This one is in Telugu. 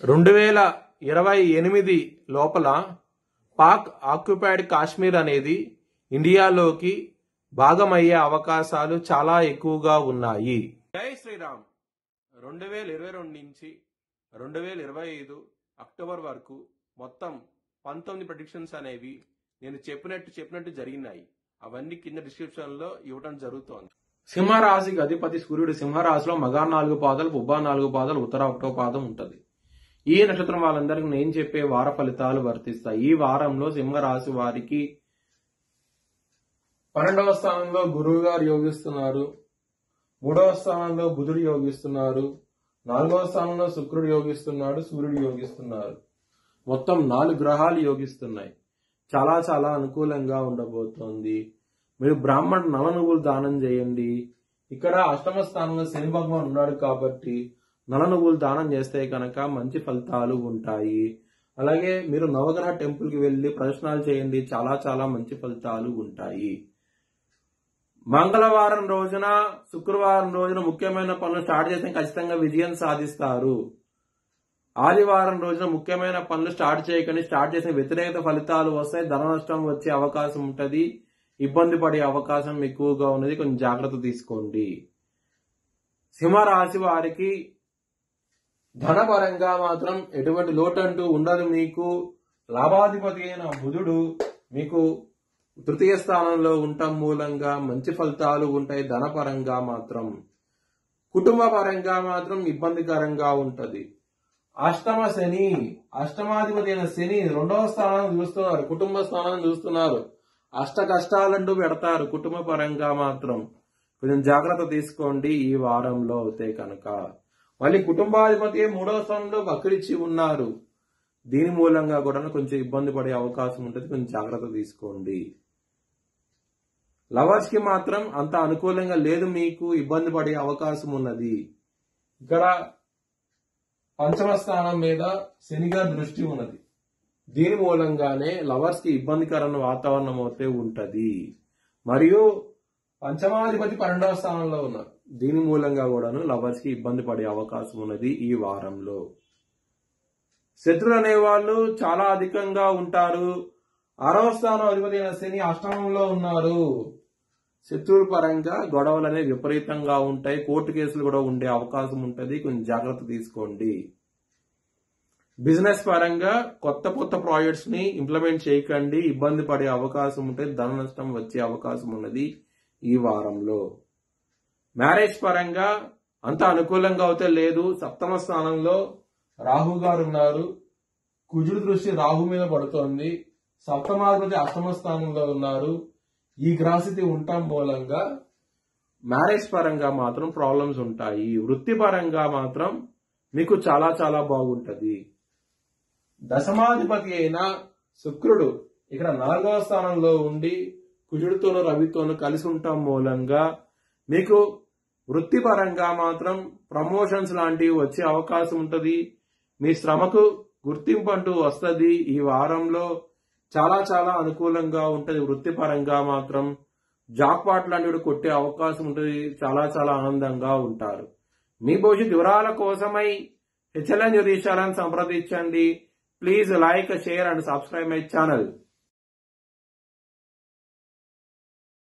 2028 లోపల పాక్ ఆక్యుపైడ్ కాశ్మీర్ అనేది ఇండియాలోకి భాగమయ్యే అవకాశాలు చాలా ఎక్కువగా ఉన్నాయి. జై శ్రీరామ్. 2022 నుంచి 2025 అక్టోబర్ వరకు మొత్తం 19 ప్రెడిక్షన్స్ అనేవి నేను చెప్పినట్టు జరిగినాయి. అవన్నీ కింద డిస్క్రిప్షన్ లో ఇవ్వడం జరుగుతోంది. సింహరాశికి అధిపతి సూర్యుడు సింహరాశిలో మగా 4 పాదాలు, పుబ్బా 4 పాదాలు, ఉత్తర 1వ పాదం ఉంటది. ఈ నక్షత్రం వాళ్ళందరికీ నేను చెప్పే వార ఫలితాలు వర్తిస్తాయి. ఈ వారంలో సింహరాశి వారికి 12వ స్థానంలో గురువు గారు యోగిస్తున్నారు, 3వ స్థానంలో బుధుడు యోగిస్తున్నారు, 4వ స్థానంలో శుక్రుడు యోగిస్తున్నాడు, సూర్యుడు యోగిస్తున్నారు. మొత్తం 4 గ్రహాలు యోగిస్తున్నాయి. చాలా చాలా అనుకూలంగా ఉండబోతోంది. మీరు బ్రాహ్మణ నవ నువ్వులు దానం చేయండి. ఇక్కడ అష్టమ స్థానంలో శని భగవాన్ ఉన్నాడు కాబట్టి నల నువ్వులు దానం చేస్తే కనుక మంచి ఫలితాలు ఉంటాయి. అలాగే మీరు నవగ్రహ టెంపుల్ కి వెళ్లి ప్రదర్శనలు చేయండి. చాలా చాలా మంచి ఫలితాలు ఉంటాయి. మంగళవారం రోజున, శుక్రవారం రోజున ముఖ్యమైన పనులు స్టార్ట్ చేస్తే ఖచ్చితంగా విజయం సాధిస్తారు. ఆదివారం రోజున ముఖ్యమైన పనులు స్టార్ట్ చేయకండి. స్టార్ట్ చేసిన వ్యతిరేక ఫలితాలు వస్తాయి. ధన నష్టం వచ్చే అవకాశం ఉంటది. ఇబ్బంది పడే అవకాశం ఎక్కువగా ఉన్నది. కొంచెం జాగ్రత్త తీసుకోండి. సింహరాశి వారికి ధనపరంగా మాత్రం ఎటువంటి లోటంటూ ఉండదు. మీకు లాభాధిపతి అయిన బుధుడు మీకు తృతీయ స్థానంలో ఉండటం మూలంగా మంచి ఫలితాలు ఉంటాయి. ధనపరంగా మాత్రం, కుటుంబ పరంగా మాత్రం ఇబ్బందికరంగా ఉంటది. అష్టమ శని, అష్టమాధిపతి అయిన శని 2వ స్థానాన్ని చూస్తున్నారు, కుటుంబ స్థానాన్ని చూస్తున్నారు. అష్ట కష్టాలంటూ పెడతారు. కుటుంబ పరంగా మాత్రం కొంచెం జాగ్రత్త తీసుకోండి ఈ వారంలో అయితే కనుక. మళ్ళీ కుటుంబాధిపతి 3వ స్థానంలో వక్రించి ఉన్నారు. దీని మూలంగా కూడా కొంచెం ఇబ్బంది పడే అవకాశం ఉంటుంది. కొంచెం జాగ్రత్త తీసుకోండి. లవర్స్ కి మాత్రం అంత అనుకూలంగా లేదు. మీకు ఇబ్బంది పడే అవకాశం ఉన్నది. ఇక్కడ 5వ స్థానం మీద శనిగా దృష్టి ఉన్నది. దీని మూలంగానే లవర్స్ కి ఇబ్బందికరమైన వాతావరణం అయితే ఉంటది. మరియు పంచమాధిపతి 12వ స్థానంలో ఉన్నారు. దీని మూలంగా కూడాను లవర్స్ కి ఇబ్బంది పడే అవకాశం ఉన్నది ఈ వారంలో. శత్రులు అనేవాళ్ళు చాలా అధికంగా ఉంటారు. 6వ స్థానం అధిపతి అయిన శని అష్టమంలో ఉన్నారు. శత్రువుల పరంగా గొడవలు అనేవి విపరీతంగా ఉంటాయి. కోర్టు కేసులు కూడా ఉండే అవకాశం ఉంటది. కొంచెం జాగ్రత్త తీసుకోండి. బిజినెస్ పరంగా కొత్త ప్రాజెక్ట్స్ ని ఇంప్లిమెంట్ చేయకండి. ఇబ్బంది పడే అవకాశం ఉంటుంది. ధన నష్టం వచ్చే అవకాశం ఉన్నది ఈ వారంలో. మ్యారేజ్ పరంగా అంత అనుకూలంగా అయితే లేదు. 7వ స్థానంలో రాహు గారు ఉన్నారు. కుజుడు దృష్టి రాహు మీద పడుతోంది. సప్తమాధిపతి 8వ స్థానంలో ఉన్నారు. ఈ గ్రహస్థితి ఉండటం మూలంగా మ్యారేజ్ పరంగా మాత్రం ప్రాబ్లమ్స్ ఉంటాయి. వృత్తి పరంగా మాత్రం మీకు చాలా చాలా బాగుంటది. దశమాధిపతి అయిన శుక్రుడు ఇక్కడ 4వ స్థానంలో ఉండి కుజుడితోనూ రవితోనూ కలిసి ఉండటం మూలంగా మీకు వృత్తిపరంగా మాత్రం ప్రమోషన్స్ లాంటివి వచ్చే అవకాశం ఉంటది. మీ శ్రమకు గుర్తింపు అంటూ వస్తుంది. ఈ వారంలో చాలా చాలా అనుకూలంగా ఉంటది. వృత్తిపరంగా మాత్రం జాక్ పాట్ లాంటివి కొట్టే అవకాశం ఉంటుంది. చాలా చాలా ఆనందంగా ఉంటారు. మీ భవిష్యత్ వివరాల కోసమై HLN జ్యోతిష్యాలను సంప్రదించండి. Please like, share and subscribe my channel.